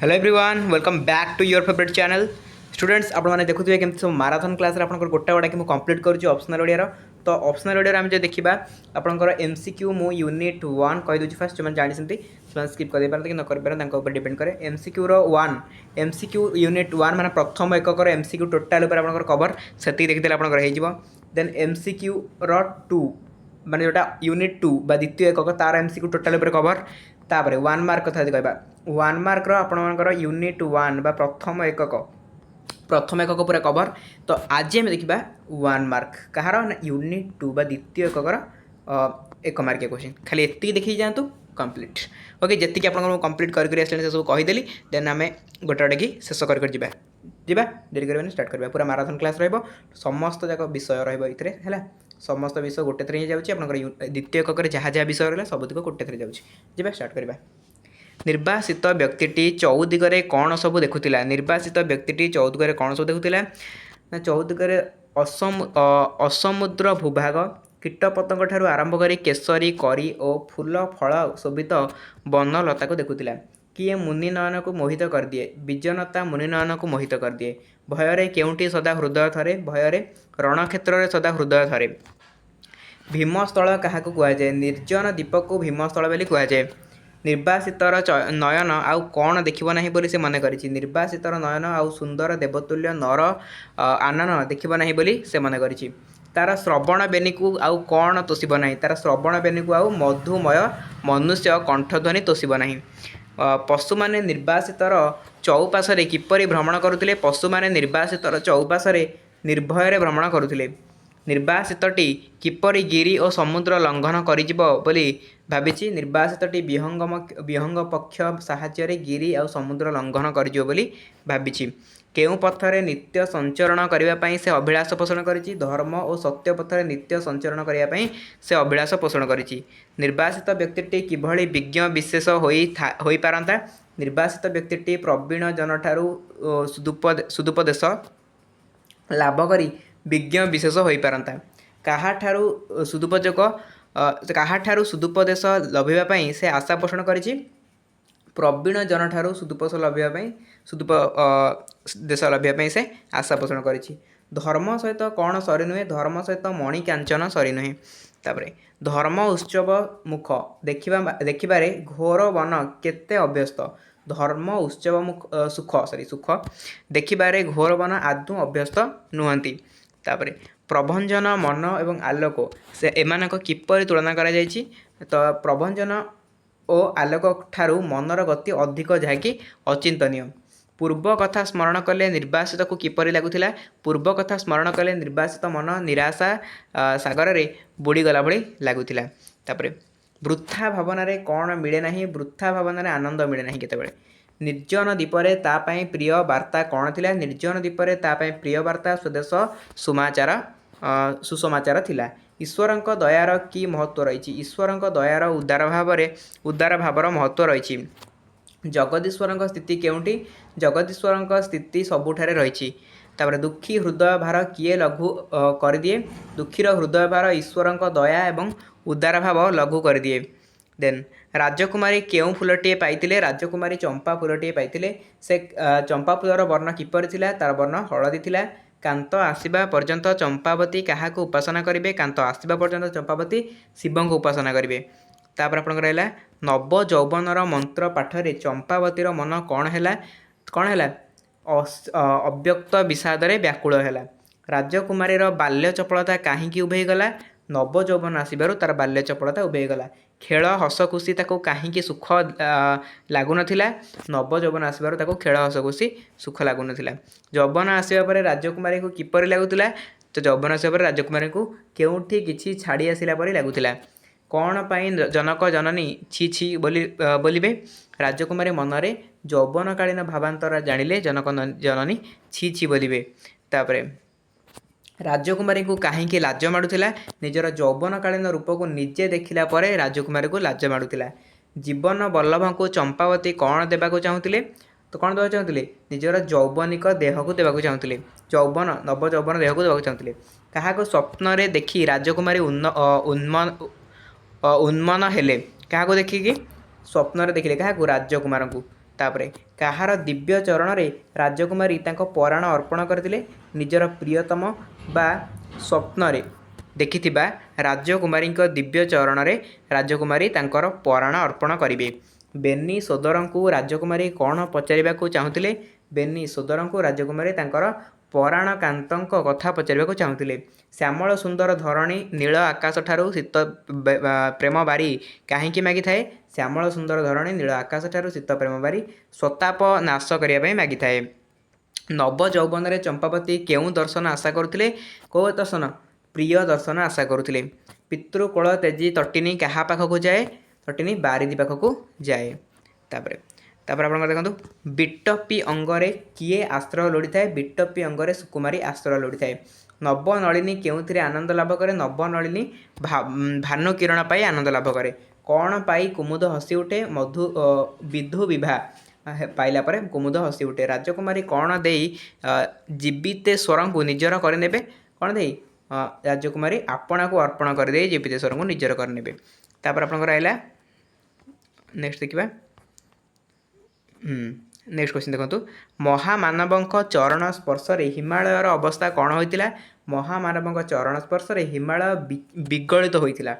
Hello everyone welcome back to your favourite channel students आपने देखुए केमती सब माराथन क्लास आप गोटा गोटा कि कंप्लीट करुँच ऑप्शनल ओडिया तो ऑप्शनल ओडिया आम जो देखा आपंकर एमसीक्यू मु यूनिट 1 कहीदे फास्ट जो जानते स्किप कर पारती कि न कर डिपेंड करे एमसीक्यू वन एमसीक्यू यूनिट 1 मैंने प्रथम एककर एमसीक्यू टोटाल आप कवर से देखते आप देन एमसीक्यू टू माने जोटा यूनिट 2 द्वितीय एकक तार एमसीक्यू टोटाल कवर तापर 1 मार्क कथा कहवा 1 मार्क आपणकर यूनिट 1 बा प्रथम एकक पूरा कवर तो आज आम देखा 1 मार्क कहार यूनिट 2 बा द्वितीय एककर एक मार्किया क्वेश्चन खाली एति देखी जातु कंप्लीट ओके जी आप कंप्लीट करके सब कहीदेली देन आम गोटे गोटे कि शेष कर जीवा देरी करवानी स्टार्ट करवा पूरा माराथन क्लास रहिबो समस्त जाक विषय रहिबो इथरे हैला समस्त विषय गोटे थरे जाउची आपनकर द्वितीय एककर जहाँ जहाँ विषय रहा सबुतिक गोटे थरे जाउची जीवा स्टार्ट करवा निर्वासित व्यक्ति चौदिगरे कौन सब देखुला निर्वासित व्यक्ति चौदिगरे कौन सब देखुला ना चौदिगरे असमुद्र भूभाग कीटपतंग ठारू आरंभ करी केसरी करी और फूल फल शोभित वनलता को देखुला किए मुनि नयन को मोहित कर दिए विजनता मुनि नयन को मोहित कर दिए भୟରେ केउंटी सदा हृदय थरे भୟରେ रणक्षेत्र में सदा हृदय थरे भीमस्थल क्या कहुए निर्जन दीप को भीमस्थल बोली कहुए निर्वासितर नयन आउ कौन देखिब ना बोली से मन करिछि निर्वासितर नयन आउ सुंदर देवतुल्य नर आनन देखिब ना बोली से मन करिछि तार श्रवण बेनी को आउ कौन तोषिब ना तार श्रवण बेनी को आउ मधुमय मनुष्य कंठध्वनि तोषिब ना पशु माने निर्वासितर चौपाशरे किपरि भ्रमण करुथिले पशु माने निर्वासितर चौपाशरे निर्भय भ्रमण करुथिले निर्वासितटी किपरि गिरी और समुद्र लंघन करिजिबो बोली भाबिछि निर्वासितटी विहंग पक्ष साहाय्य गिरी और समुद्र लंघन करिजिबो बोली भाबिछि केउ पथरे नित्य संचरण करने से अभिलाष पोषण करिछि धर्म और सत्य पथरे नित्य संचरण करने से अभिलाष पोषण करिछि निर्वासित व्यक्तिटी किभଳି विज्ञ विशेष होई पारंता निर्वासित व्यक्तिटी प्रवीण जनठारु सुदुपदेश लाभ करी विज्ञ विशेष हो पारंता काहाठारु सुदुपदेश लभिबापी से आशा पोषण करिछि प्रवीण जनठारु सुदुपदेश लभिबापी सुदुपदेश लभिबापी से आशा पोषण करिछि धर्म सहित कौन सरी नुहे धर्म सहित मणि कांचन सरी नुहे तापरे धर्म उत्सव मुख देखिबारे घोर वन केते अभ्यस्त धर्म उत्सव मुख सुख देखिबारे घोर वन आदौ अभ्यस्त नुहंती तापरे प्रभंजन मन एवं आलोक से एमानक किपरि तुलना करा जायछि तो प्रभंजन और आलोक ठारू मनर गति अधिक जहाँकि अचिंतनीय पूर्व कथा स्मरण कले निर्वासित को किपरि लगुथिला पूर्व कथा स्मरण कले निर्वासित मन निराशा सागर रे बुड़ी गला भली लगुथिला तापरे वृथा भावना रे कौन मिले नहीं वृथा भावना रे आनंद मिले नहीं केतेबेले निर्जन दीपरे तापाई प्रिय वार्ता कौन थिला निर्जन दीपरे तापाई प्रिय वार्ता स्वदेश सुमाचार सुसमाचार थिला ईश्वरंक दयार की महत्व रही ईश्वरंक दयार उदार भावर महत्व रही जगदीश्वरंक स्थिति केउंटी जगदीश्वरंक स्थिति सबुठारे रही तापर दुखी हृदय भार किए लघु कर दिए दुखीर हृदय भार ईश्वरंक दया एवं उदार भाव लघु कर दिए देन राजकुमारी केउ फूलटीए पाइतिले राजकुमारी चंपा फूलटीए पाइतिले से चंपा फूलर वर्ण किपर थिला तार वर्ण हलदी थिला कांत आसिबा पर्यंत चंपावती क्या उपासना करेंगे कांत आसिबा पर्यंत चंपावती शिव को उपासना करेंगे तापर आपनकर रहला नव यौवनर मंत्र पाठरे चंपावतीर मन कौन है अव्यक्त विषाद व्याकुल है राजकुमारीर बाल्य चपलता कहीं उभे गला नव यौवन आसबार तार बाल्य चपलता उभे गला खेल हस खुशी कहीं सुख लगुन नव यौवन आसबार खेल हस खुशी सुख लगुन यौवन आसवा पर राजकुमारी को किपर लगुला तो यौवन आसवा पर राजकुमारी को केउठी किछि छाड़ी आसिला परि लगुला कौन पाई जनक जननी छी छी बोलिबे राजकुमारी मनरे यौवनकालीन भावांतर जानिले जनक जननी छी छी बोलिबे तापरे राजकुमारी को कहीं लाज माड़ुला निजर यौवनकालीन रूप को निजे देखिला परे राजकुमारी को लाज माड़ुला जीवन वल्लभ को चंपावती कौन देवाक चाहूले तो कौन देवा चाहूले निजर यौवनिक देह को देवाक चाहूले यौवन नव यौवन देह को देवाक चाहूले क्या स्वप्न देखी राजकुमारी उन्मन हेले क्या देखिकी स्वप्न देखिले क्या राजकुमार को तापरे काहार दिव्य चरण रे राजकुमारी तांको पराण अर्पण करथिले निजर प्रियतम बा स्वप्न रे देखिथिबा राजकुमारी दिव्य चरण रे राजकुमारी तांकर पराण अर्पण करिवे। बेनी सोदरंकु राजकुमारी कौन पचारिबाकु चाहुथिले? बेनी सोदरंकु राजकुमारी तांकर पराण कांतंक कथा पचारिबाकु चाहुथिले। श्यामल सुंदर धरणी नील आकाश ठारू शीत प्रेम बारी काहींकी मागी थाए? श्यामल सुंदर धरणी नील आकाश ठारू शीत प्रेम बारी स्वताप नाश करिया पई मागी थाए। नव यौवन रे चंपावती केउ दर्शन आशा करुथिले? को दर्शन? प्रिय दर्शन आशा करुथिले। पितृकोल तेजी तटिनी काहा पाखकु जाए? तटिनी बारिदी पाखकु जाए। तापरे तापर आपण देखंतु बिट्टपी अंगरे किए आश्रय लोड़ी थाए? बिट्टपी अंगरे सुकुमारी आश्रय लोड़ी थाए। नव नलिनी केउथिरे आनंद लाभ करे? नव नलिनी भानु किरण पाई आनंद लाभ करे। कौन पाई कुमुद हसी उठे? मधु विधु विवाह पाइला परे कुमुद हसी उठे। राजकुमारी कौन देई जीवितेश्वर को निजर करनेबे? कौन देई राजकुमारी आपना को अर्पण कर दे जीवितेश्वर को निजर करनेबे। तापर आपनकर आइला नेक्स्ट देखिबा। नेक्स्ट क्वेश्चन देखंतु महामानवंक चरण स्पर्श रे हिमालयर अवस्था कौन होइतिला? महामानवंक चरण स्पर्श रे हिमालय विगलित होइतिला।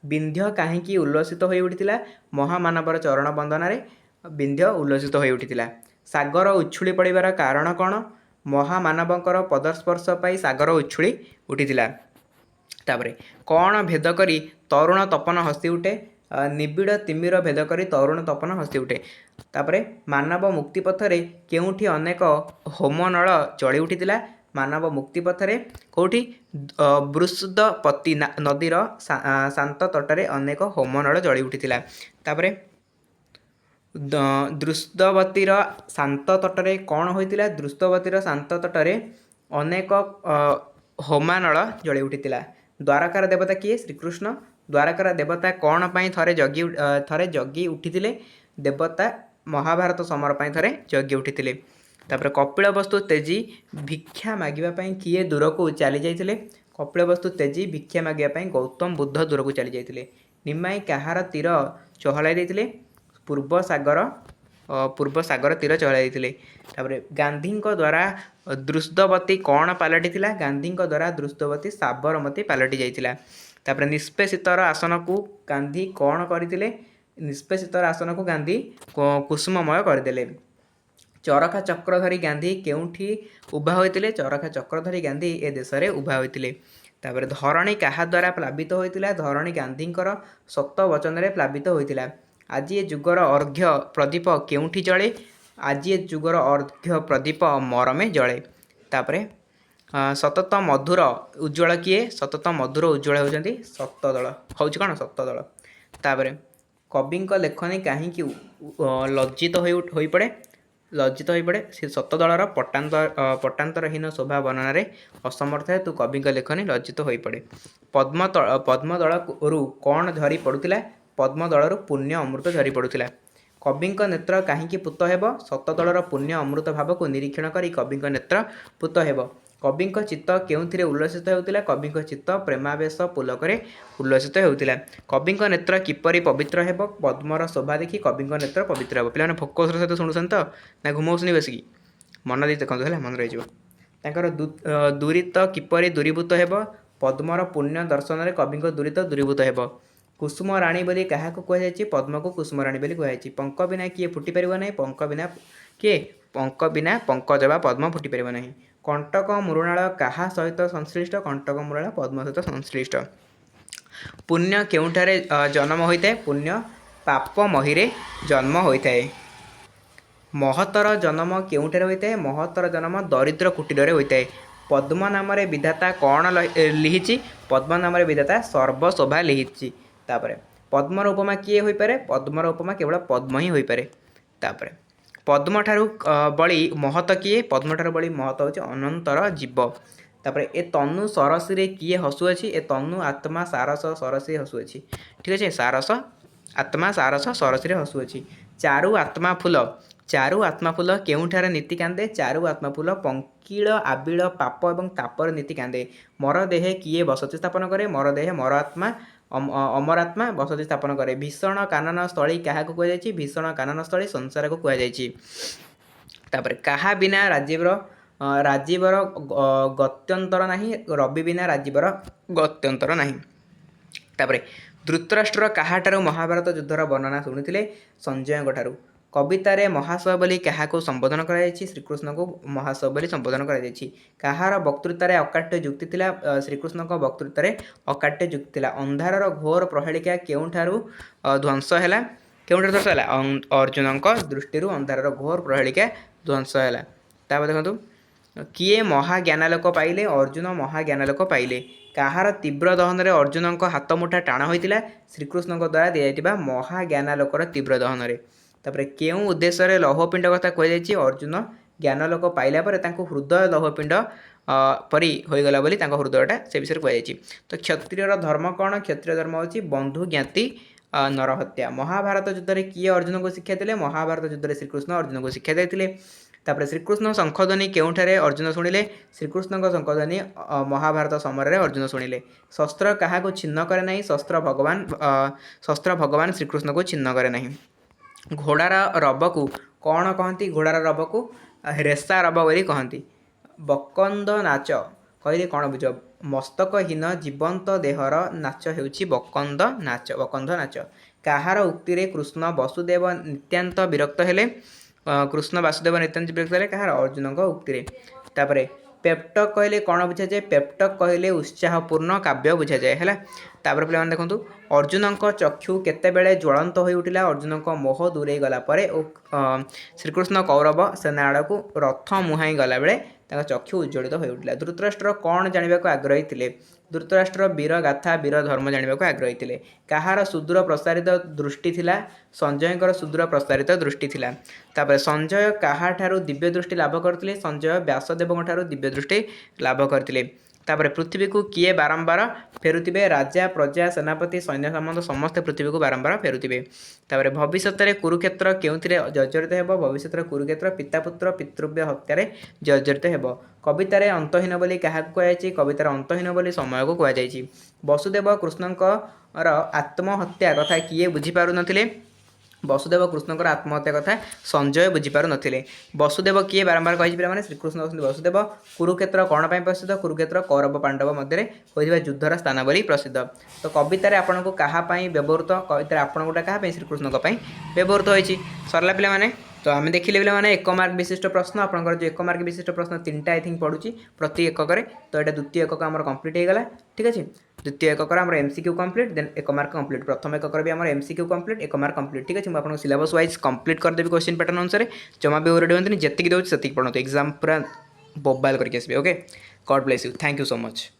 विंध्य काहींकी उल्लसित होई उठितिला? महामानवर चरण बंदन रे विंध्य उल्लसित होई उठितिला। सागर उछुली पड़िबार कारण कौन? महामानवंकर पदस्पर्श पाई सागर उछुली उठितिला। तापरे कौन भेद करी तरुण तपन हसी उठे? निबिड़ तिमिर भेद करी तरुण तपन हसी उठे। तापरे मानव मुक्ति पथरे केउठी अनेक होमनल जଳି उठितिला? मानव मुक्ति पथरे कौठी? बृषदपति नदीर शांत तटरे अनेक होमनल जଳି उठितिला। तापरे दृष्टवतीर शांत तटरे कौन होइतिला? दृष्टवतीर शांत तटरे अनेक होमानल जଳି उठितिला। द्वारकार देवता किए? श्रीकृष्ण। द्वारकार देवता कौन पाई थरे जगी उठितिले? देवता महाभारत समर पाई थरे जगी उठितिले। तापर कपिलवस्तु तेजी भिक्षा मागिबा पाई किए दूर को चली जाइतिले? कपिलवस्तु तेजी भिक्षा मागिबा पाई गौतम बुद्ध दूर को चली जाइतिले। निमाई काहार तीर चहलाई देइतिले? पूर्व सागर तीर चहलाई देइतिले। तापर गांधी द्वारा दृष्टवती कौन पलटि थिला? गांधी द्वारा दृष्टवती साबरमती पलटि जाइतिला। तापर निष्पेषितर आसन को गांधी कौन करथिले? निष्पेषितर आसन को गांधी कुसुममय करदेले। चरखा चक्रधरी गांधी केउठी उभा होइतिले? चरखा चक्रधरी गांधी ए देश रे उभा होइतिले। तापर धरणी काहा द्वारा प्लावित होइतिला? धरणी गांधींकर सत वचन रे प्लावित होइतिला। आज ए जुगर अर्घ्य प्रदीप केउठी जळे? आज ए जुगर अर्घ्य प्रदीप मरमे जळे। तापरे सतत मधुर उज्ज्वल किए? सतत मधुर उज्ज्वल होउचंती सतदल होउची कोन? सतदल। तापरे कविंक लेखनी काहींकी लज्जित होई पड़े? लज्जित होई पड़े से सतदलर पट्टांतरहीन शोभा वर्णन रे असमर्थ हेतु कविंक लेखनी लज्जित होई पड़े। पद्मदल रु कौन झरी पड़ुतिला? पद्मदल पुण्य अमृत झरी पड़ुतिला। कविंक नेत्र काहींकी पूत हेब? सतदलर पुण्य अमृत भाव को निरीक्षण करी कविंक नेत्र पूत हेब। कविंक चित्त केउथिरे उल्लसित हेउतिला? कविंक चित्त प्रेमावेश पुलकरे उल्लसित हेउतिला। कविंक नेत्र किपरि पवित्र हेब? पद्मर शोभा देखि कविंक नेत्र पवित्र हेब। पिलाने फोकस सहित शुणुछन तो ना घुमौसनी बसिकी मन दे देखंतु हैला मन रहि जिवो। तांकर दुरित किपरि दूरीभूत हेब? पद्मर पुण्य दर्शन रे कविंक दुरित दूरीभूत हेब। कुसुम राणी बोली काहाको कुहाଯାଇଛି? पद्म को कुसुम राणी बोली कुहाଯାଇଛି। पंक बिना किए फुटी परिबो नाही? पंक बिना किए? पंक बिना पंकज बा पद्म फुटी परिबो नाही। कंटक मृणाल काहा सहित संश्लिष्ट? कंटक मृणाल पद्म सहित संश्लिष्ट। पुण्य केउठारे जन्म होइताए? पुण्य पाप महिरे जन्म होइताए। महतर जन्म केउठारे होइताए? महतर जन्म दरिद्र कुटीर रे होइताए। पद्म नाम रे विधाता कौन लिहिछि? पद्म नाम रे विधाता सर्वशोभा लिहिछि। तापरे पद्मर उपमा किए होई पारे? पद्मर उपमा केवल पद्म ही होई पारे। तापरे पद्म ठारू बड़ी महत किए? पद्म ठारू बड़ी महत होछि अनंतर जीव। तापरे ए तनु सरसी रे किए हसुअछि? ए तनु आत्मा सारस सरसी हसुअछि। ठीक अछि सारस आत्मा सारस सरसी रे हसुअछि। चारु आत्मा फूल चारु आत्मा फूल केउठारे नीति कांदे? चारु आत्मा फूल पंकिल आबिल पाप एवं तापर नीति कांदे। मर देहे किए बसति स्थापन करे? मर देहे मर आत्मा ଅମରାତ୍ମା ବସତି ସ୍ଥାପନ କରେ। ଭୀଷଣ କାନନ ସ୍ଥଳୀ କାହାକୁ କୁହାଯାଇଛି? ଭୀଷଣ କାନନ ସ୍ଥଳୀ ସଂସାରକୁ କୁହାଯାଇଛି। ତାପରେ କାହା ବିନା ରାଜୀବର ଗତ୍ୟନ୍ତର ନାହିଁ, ରବି ବିନା ରାଜୀବର ଗତ୍ୟନ୍ତର ନାହିଁ। ତାପରେ ଧୃତରାଷ୍ଟ୍ର କାହାଠାରୁ ମହାଭାରତ ଯୁଦ୍ଧର ବର୍ଣ୍ଣନା ଶୁଣିଥିଲେ? ସଞ୍ଜୟଙ୍କଠାରୁ। କବିତାରେ ମହାଶୟ ବୋଲି କାହାକୁ ସମ୍ବୋଧନ କରାଯାଇଛି? ଶ୍ରୀକୃଷ୍ଣଙ୍କୁ ମହାଶୟ ବୋଲି ସମ୍ବୋଧନ କରାଯାଇଛି। କାହାର ବକ୍ତୃତାରେ ଅକାଟ୍ୟ ଯୁକ୍ତି ଥିଲା? ଶ୍ରୀକୃଷ୍ଣଙ୍କ ବକ୍ତୃତାରେ ଅକାଟ୍ୟ ଯୁକ୍ତି ଥିଲା। ଅନ୍ଧାରର ଘୋର ପ୍ରହେଳିକା କେଉଁଠାରୁ ଧ୍ୱଂସ ହେଲା? ଅର୍ଜୁନଙ୍କ ଦୃଷ୍ଟିରୁ ଅନ୍ଧାରର ଘୋର ପ୍ରହେଳିକା ଧ୍ୱଂସ ହେଲା। ତାପରେ ଦେଖନ୍ତୁ, କିଏ ମହାଜ୍ଞାନାଲୋକ ପାଇଲେ? ଅର୍ଜୁନ ମହାଜ୍ଞାନାଲୋକ ପାଇଲେ। କାହାର ତୀବ୍ର ଦହନରେ ଅର୍ଜୁନଙ୍କ ହାତମୁଠା ଟାଣ ହୋଇଥିଲା? ଶ୍ରୀକୃଷ୍ଣଙ୍କ ଦ୍ୱାରା ଦିଆଯାଇଥିବା ମହାଜ୍ଞାନାଲୋକର ତୀବ୍ର ଦହନରେ। ତାପରେ କେଉଁ ଉଦ୍ଦେଶ୍ୟରେ ଲୌହପିଣ୍ଡ କଥା କୁହାଯାଇଛି? ଅର୍ଜୁନ ଜ୍ଞାନାଲୋକ ପାଇଲା ପରେ ତାଙ୍କୁ ହୃଦୟ ଲୌହପିଣ୍ଡ ପରି ହୋଇଗଲା ବୋଲି ତାଙ୍କ ହୃଦୟଟା ସେ ବିଷୟରେ କୁହାଯାଇଛି। ତ କ୍ଷତ୍ରିୟର ଧର୍ମ କ'ଣ? କ୍ଷତ୍ରିୟ ଧର୍ମ ହେଉଛି ବନ୍ଧୁ ଜ୍ଞାତି ନରହତ୍ୟା। ମହାଭାରତ ଯୁଦ୍ଧରେ କିଏ ଅର୍ଜୁନଙ୍କୁ ଶିକ୍ଷା ଦେଲେ? ମହାଭାରତ ଯୁଦ୍ଧରେ ଶ୍ରୀକୃଷ୍ଣ ଅର୍ଜୁନଙ୍କୁ ଶିକ୍ଷା ଦେଇଥିଲେ। ତାପରେ ଶ୍ରୀକୃଷ୍ଣ ଶଙ୍ଖଧ୍ୱନି କେଉଁଠାରେ ଅର୍ଜୁନ ଶୁଣିଲେ? ଶ୍ରୀକୃଷ୍ଣଙ୍କ ଶଙ୍ଖଧ୍ୱନି ମହାଭାରତ ସମୟରେ ଅର୍ଜୁନ ଶୁଣିଲେ। ଶସ୍ତ୍ର କାହାକୁ ଛିନ୍ନ କରେ ନାହିଁ? ଶସ୍ତ୍ର ଭଗବାନ ଶ୍ରୀକୃଷ୍ଣକୁ ଛିନ୍ନ କରେ ନାହିଁ। ଘୋଡ଼ାର ରବକୁ କ'ଣ କହନ୍ତି? ଘୋଡ଼ାର ରବକୁ ରେଶା ରବ ବୋଲି କହନ୍ତି। ବକନ୍ଦ ନାଚ କହିଲେ କ'ଣ ବୁଝ? ମସ୍ତକହୀନ ଜୀବନ୍ତ ଦେହର ନାଚ ହେଉଛି ବକନ୍ଦ ନାଚ। କାହାର ଉକ୍ତିରେ କୃଷ୍ଣ ବାସୁଦେବ ନିତ୍ୟାନ୍ତ ବିରକ୍ତ ହେଲେ? କୃଷ୍ଣ ବାସୁଦେବ ନିତ୍ୟାନ୍ତ ବିରକ୍ତ ହେଲେ କାହାର? ଅର୍ଜୁନଙ୍କ ଉକ୍ତିରେ। ତାପରେ ପେପ୍ଟକ୍ କହିଲେ କ'ଣ ବୁଝାଯାଏ? ପେପ୍ଟକ୍ କହିଲେ ଉତ୍ସାହପୂର୍ଣ୍ଣ କାବ୍ୟ ବୁଝାଯାଏ ହେଲା। ତାପରେ ପିଲାମାନେ ଦେଖନ୍ତୁ, ଅର୍ଜୁନଙ୍କ ଚକ୍ଷୁ କେତେବେଳେ ଜ୍ୱଳନ୍ତ ହୋଇ ଉଠିଲା? ଅର୍ଜୁନଙ୍କ ମୋହ ଦୂରେଇ ଗଲା ପରେ ଓ ଶ୍ରୀକୃଷ୍ଣ କୌରବ ସେନା ଆଡ଼କୁ ରଥ ମୁହାଁଇ ଗଲାବେଳେ ତାଙ୍କ ଚକ୍ଷୁ ଉଜ୍ଜ୍ୱଳିତ ହୋଇ ଉଠିଲା। ଧୃତରାଷ୍ଟ୍ର କ'ଣ ଜାଣିବାକୁ ଆଗ୍ରହୀ ଥିଲେ? ଧୃତରାଷ୍ଟ୍ର ବୀର ଗାଥା ବୀର ଧର୍ମ ଜାଣିବାକୁ ଆଗ୍ରହୀ ଥିଲେ। କାହାର ସୁଦୂର ପ୍ରସାରିତ ଦୃଷ୍ଟି ଥିଲା? ସଞ୍ଜୟଙ୍କର ସୁଦୂର ପ୍ରସାରିତ ଦୃଷ୍ଟି ଥିଲା। ତାପରେ ସଞ୍ଜୟ କାହାଠାରୁ ଦିବ୍ୟ ଦୃଷ୍ଟି ଲାଭ କରିଥିଲେ? ସଞ୍ଜୟ ବ୍ୟାସଦେବଙ୍କଠାରୁ ଦିବ୍ୟ ଦୃଷ୍ଟି ଲାଭ କରିଥିଲେ। ତାପରେ ପୃଥିବୀକୁ କିଏ ବାରମ୍ବାର ଫେରୁଥିବେ? ରାଜା, ପ୍ରଜା, ସେନାପତି, ସୈନ୍ୟ ସାମନ୍ତ ସମସ୍ତେ ପୃଥିବୀକୁ ବାରମ୍ବାର ଫେରୁଥିବେ। ତାପରେ ଭବିଷ୍ୟତରେ କୁରୁକ୍ଷେତ୍ର କେଉଁଥିରେ ଜର୍ଜରିତ ହେବ? ଭବିଷ୍ୟତରେ କୁରୁକ୍ଷେତ୍ର ପିତାପୁତ୍ର ପିତୃବ୍ୟ ହତ୍ୟାରେ ଜର୍ଜରିତ ହେବ। କବିତାରେ ଅନ୍ତହୀନ ବୋଲି କାହାକୁ କୁହାଯାଇଛି? କବିତାରେ ଅନ୍ତହୀନ ବୋଲି ସମୟକୁ କୁହାଯାଇଛି। ବସୁଦେବ କୃଷ୍ଣଙ୍କର ଆତ୍ମହତ୍ୟା କଥା କିଏ ବୁଝିପାରୁନଥିଲେ? ବସୁଦେବ କୃଷ୍ଣଙ୍କର ଆତ୍ମହତ୍ୟା କଥା ସଞ୍ଜୟ ବୁଝିପାରୁନଥିଲେ। ବସୁଦେବ କିଏ ବାରମ୍ବାର କହିଛି ପିଲାମାନେ? ଶ୍ରୀକୃଷ୍ଣ ହେଉଛନ୍ତି ବସୁଦେବ। କୁରୁକ୍ଷେତ୍ର କ'ଣ ପାଇଁ ପ୍ରସିଦ୍ଧ? କୁରୁକ୍ଷେତ୍ର କୌରବ ପାଣ୍ଡବ ମଧ୍ୟରେ ହୋଇଥିବା ଯୁଦ୍ଧର ସ୍ଥାନ ବୋଲି ପ୍ରସିଦ୍ଧ। ତ କବିତାରେ ଆପଣଙ୍କୁ କାହା ପାଇଁ ବ୍ୟବହୃତ? କବିତାରେ ଆପଣଙ୍କଟା କାହା ପାଇଁ? ଶ୍ରୀକୃଷ୍ଣଙ୍କ ପାଇଁ ବ୍ୟବହୃତ ହୋଇଛି। ସରିଲା ପିଲାମାନେ। ତ ଆମେ ଦେଖିଲେ ପିଲାମାନେ 1 ମାର୍କ ବିଶିଷ୍ଟ ପ୍ରଶ୍ନ। ଆପଣଙ୍କର ଯେଉଁ 1 ମାର୍କ ବିଶିଷ୍ଟ ପ୍ରଶ୍ନ 3ଟା ଆଇ ଥିଙ୍କ୍ ପଡ଼ୁଛି ପ୍ରତି ଏକକରେ। ତ ଏଇଟା ଦ୍ୱିତୀୟ ଏକକ ଆମର କମ୍ପ୍ଲିଟ୍ ହେଇଗଲା। ଠିକ୍ ଅଛି। ଦ୍ୱିତୀୟ ଏକକରେ ଆମର MCQ କମ୍ପ୍ଲିଟ୍, ଦେନ୍ 1 ମାର୍କ କମ୍ପ୍ଲିଟ୍। ପ୍ରଥମ ଏକକରେ ବି ଆମର MCQ କମ୍ପ୍ଲିଟ୍, 1 ମାର୍କ କମ୍ପ୍ଲିଟ୍। ଠିକ୍ ଅଛି। ମୁଁ ଆପଣଙ୍କୁ ସିଲାବସ୍ ୱାଇଜ୍ କମ୍ପ୍ଲିଟ୍ କରିଦେବି କ୍ୱେଶ୍ଚିନ୍ ପ୍ୟାଟର୍ନ ଅନୁସାରେ। ଜମା ବି ଓରିଡ୍ ହୁଅନ୍ତୁନି, ଯେତିକି ଦେଉଛି ସେତିକି ପଢ଼ନ୍ତୁ। ଏକ୍ଜାମ୍ ପୁରା ବୋବାଲ କରିକି ଆସିବେ। Okay. God bless you. Thank you so much.